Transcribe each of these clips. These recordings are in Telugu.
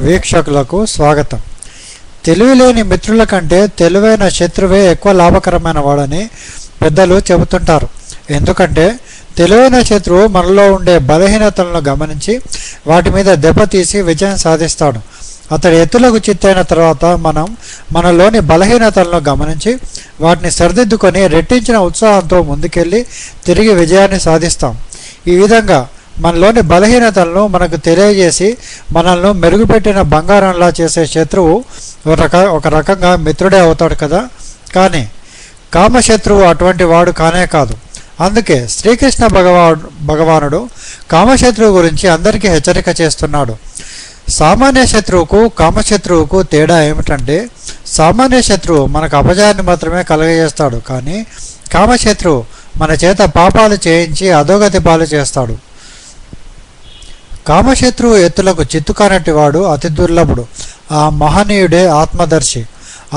వీక్షకులకు స్వాగతం. తెలివిలేని మిత్రుల కంటే తెలివైన శత్రువే ఎక్కువ లాభకరమైన వాడని పెద్దలు చెబుతుంటారు. ఎందుకంటే తెలివైన శత్రువు మనలో ఉండే బలహీనతలను గమనించి వాటి మీద దెబ్బతీసి విజయం సాధిస్తాడు. అతడి ఎత్తులకు చిత్తైన తర్వాత మనం మనలోని బలహీనతలను గమనించి వాటిని సరిదిద్దుకొని రెట్టించిన ఉత్సాహంతో ముందుకెళ్ళి తిరిగి విజయాన్ని సాధిస్తాం. ఈ విధంగా మనలోని బలహీనతలను మనకు తెలియజేసి మనల్ని మెరుగుపెట్టిన బంగారంలా చేసే శత్రువు ఒక రకంగా మిత్రుడే అవుతాడు కదా. కానీ కామశత్రువు అటువంటి వాడు కానే కాదు. అందుకే శ్రీకృష్ణ భగవానుడు కామశత్రువు గురించి అందరికీ హెచ్చరిక చేస్తున్నాడు. సామాన్య శత్రువుకు కామశత్రువుకు తేడా ఏమిటంటే, సామాన్య శత్రువు మనకు అపజయాన్ని మాత్రమే కలుగజేస్తాడు, కానీ కామశత్రువు మన చేత పాపాలు చేయించి అధోగతి పాలు చేస్తాడు. కామశత్రువు ఎత్తులకు చిత్తుకానట్టి వాడు అతి దుర్లభుడు. ఆ మహనీయుడే ఆత్మదర్శి.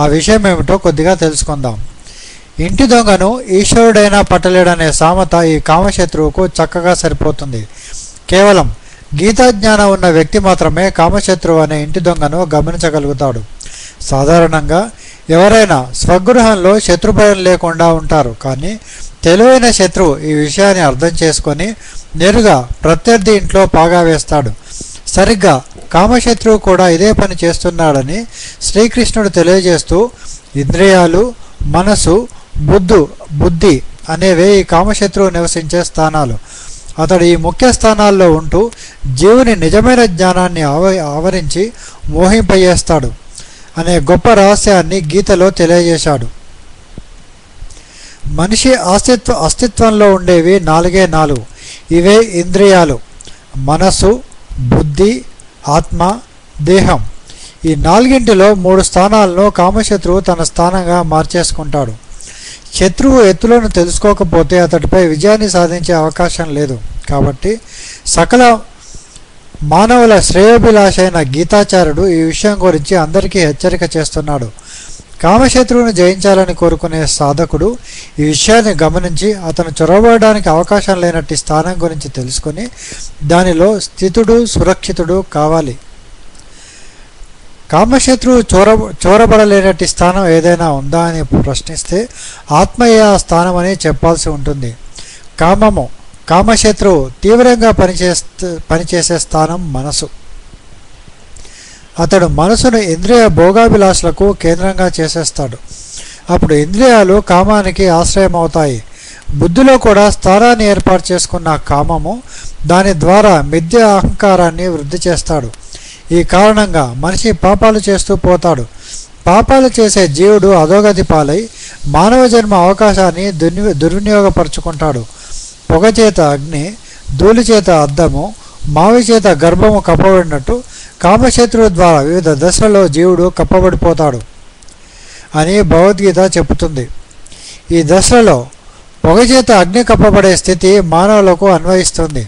ఆ విషయం ఏమిటో కొద్దిగా తెలుసుకుందాం. ఇంటి దొంగను ఈశ్వరుడైనా పట్టలేడనే సామెత ఈ కామశత్రువుకు చక్కగా సరిపోతుంది. కేవలం గీతాజ్ఞానం ఉన్న వ్యక్తి మాత్రమే కామశత్రువు అనే ఇంటి దొంగను గమనించగలుగుతాడు. సాధారణంగా ఎవరైనా స్వగృహంలో శత్రుభయం లేకుండా ఉంటారు, కానీ తెలివైన శత్రువు ఈ విషయాన్ని అర్థం చేసుకొని నేరుగా ప్రత్యర్థి ఇంట్లో పాగా వేస్తాడు. సరిగ్గా కామశత్రువు కూడా ఇదే పని చేస్తున్నాడని శ్రీకృష్ణుడు తెలియజేస్తూ, ఇంద్రియాలు, మనసు, బుద్ధి అనేవే ఈ కామశత్రువు నివసించే స్థానాలు. అతడు ఈ ముఖ్య స్థానాల్లో ఉంటూ జీవుని నిజమైన జ్ఞానాన్ని ఆవరించి మోహింపజేస్తాడు అనే గొప్ప రహస్యాన్ని గీతలో తెలియజేశాడు. మనిషి అస్తిత్వంలో ఉండేవి నాలుగే నాలుగు. ఇవే ఇంద్రియాలు: మనసు, బుద్ధి, ఆత్మ, దేహం. ఈ నాలుగింటిలో 3 స్థానాలను కామశత్రువు తన స్థానంగా మార్చేసుకుంటాడు. శత్రువు ఎత్తులను తెలుసుకోకపోతే అతడిపై విజయాన్ని సాధించే అవకాశం లేదు. కాబట్టి సకల మానవుల శ్రేయోభిలాషైన గీతాచార్యుడు ఈ విషయం గురించి అందరికీ హెచ్చరిక చేస్తున్నాడు. కామశత్రువును జయించాలని కోరుకునే సాధకుడు ఈ విషయాన్ని గమనించి అతను చొరబడడానికి అవకాశం లేనట్టి స్థానం గురించి తెలుసుకొని దానిలో స్థితుడు, సురక్షితుడు కావాలి. కామశత్రువు చోరబడలేనట్టి స్థానం ఏదైనా ఉందా అని ప్రశ్నిస్తే ఆత్మయే ఆ స్థానం అని చెప్పాల్సి ఉంటుంది. కామశత్రువు తీవ్రంగా పనిచేసే స్థానం మనసు. అతడు మనసును ఇంద్రియ భోగాభిలాషలకు కేంద్రంగా చేసేస్తాడు. అప్పుడు ఇంద్రియాలు కామానికి ఆశ్రయం అవుతాయి. బుద్ధిలో కూడా స్థానాన్ని ఏర్పాటు చేసుకున్న కామము దాని ద్వారా మిథ్య అహంకారాన్ని వృద్ధి చేస్తాడు. ఈ కారణంగా మనిషి పాపాలు చేస్తూ పోతాడు. పాపాలు చేసే జీవుడు అధోగతి పాలై మానవ జన్మ అవకాశాన్ని దుర్వినియోగపరుచుకుంటాడు. పొగ చేత అగ్ని, ధూళి చేత అద్దము, మావి చేత గర్భము కప్పబడినట్టు కామశత్రువు ద్వారా వివిధ దశలలో జీవుడు కప్పబడిపోతాడు అని భగవద్గీత చెబుతుంది. ఈ దశలలో పొగ చేత అగ్ని కప్పబడే స్థితి మానవులకు అన్వయిస్తుంది.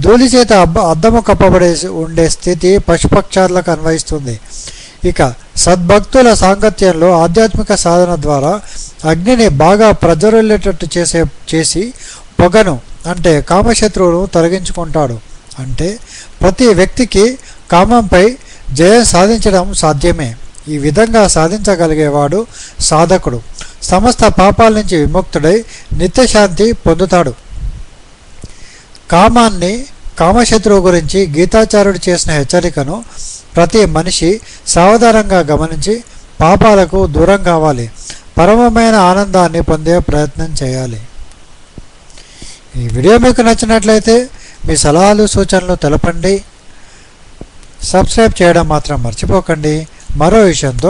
ధూళి చేత అద్దము కప్పబడే ఉండే స్థితి పశుపక్షాలకు అన్వయిస్తుంది. ఇక సద్భక్తుల సాంగత్యంలో ఆధ్యాత్మిక సాధన ద్వారా అగ్నిని బాగా ప్రజ్వరిల్లేటట్టు చేసి పొగను అంటే కామశత్రువును తొలగించుకుంటాడు. అంటే ప్రతి వ్యక్తికి కామంపై జయం సాధించడం సాధ్యమే. ఈ విధంగా సాధించగలిగేవాడు సాధకుడు. సమస్త పాపాల నుంచి విముక్తుడై నిత్యశాంతి పొందుతాడు. కామశత్రువు గురించి గీతాచార్యుడు చేసిన హెచ్చరికను ప్రతి మనిషి సావధానంగా గమనించి పాపాలకు దూరం కావాలి. పరమమైన ఆనందాన్ని పొందే ప్రయత్నం చేయాలి. ఈ వీడియో మీకు నచ్చినట్లయితే మీ సలహాలు, సూచనలు తెలపండి. సబ్స్క్రైబ్ చేయడం మాత్రం మర్చిపోకండి. మరో విషయంతో